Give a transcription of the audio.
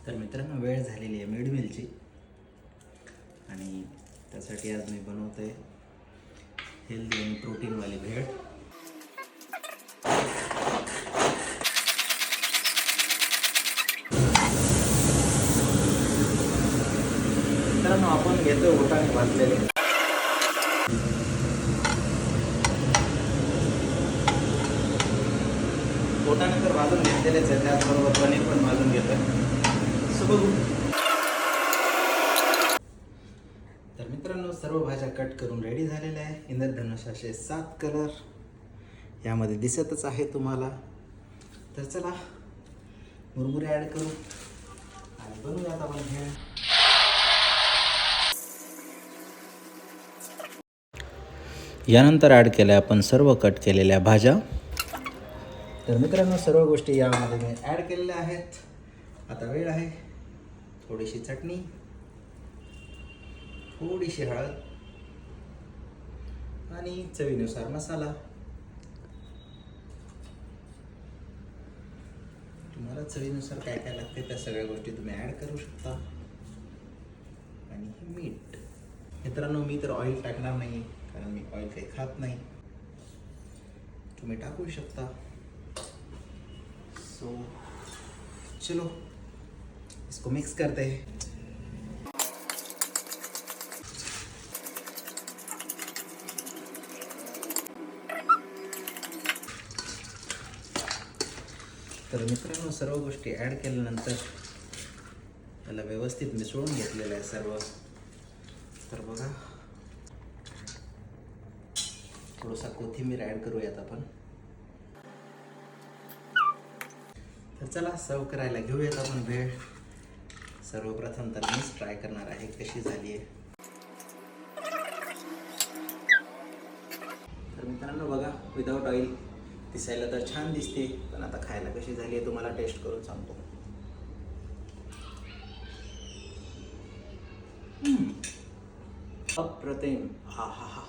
तर मित्रांनो, वेळ झालेली आहे मिडमीलची आणि त्यासाठी आज मी बनवतोय हेल्दी आणि प्रोटीनवाली भेळ. मित्रांनो, आपण घेतोय वाटाणे भाजलेले. वाटाणे तर भाजून घेतलेलेच आहे, त्याचबरोबर पनीर पण भाजून घेतोय. बघू. तर मित्रांनो, सर्व भाज्या कट करून रेडी झालेल्या आहे. इंद्रधनुष्याचे 7 कलर यामध्ये दिसतच आहे तुम्हाला. तर चला मुरमुरे ॲड करू आणि बनवूयात आपण भेळ. यानंतर ॲड केल्या आपण सर्व कट केलेल्या भाज्या. तर मित्रांनो, सर्व गोष्टी यामध्ये मी ॲड केलेल्या आहेत. आता वेळ आहे थोडीशी चटणी, थोडीशी हळद आणि चवीनुसार मसाला. तुम्हाला चवीनुसार काय काय लागते त्या सगळ्या गोष्टी तुम्ही ॲड करू शकता. आणि मीठ. मित्रांनो, मी तर ऑइल टाकणार नाही कारण मी ऑइल काही खात नाही. तुम्ही टाकू शकता. सो चलो इसको मिक्स करते हैं. तर मित्रांनो, सर्व गोष्टी ॲड केल्यानंतर त्याला व्यवस्थित मिसळून घेतलेलं आहे सर्व. तर बघा, थोडासा कोथिंबीर ॲड करूयात आपण. तर चला सर्व करायला घेऊयात आपण भेळ. सर्वप्रथम तर मीच ट्राय करणार आहे कशी झाली आहे. तर मित्रांनो बघा, विदाऊट ऑइल दिसायला तर छान दिसते, पण आता खायला कशी झाली आहे तुम्हाला टेस्ट करून सांगतो. अप्रतिम. हा हा हा.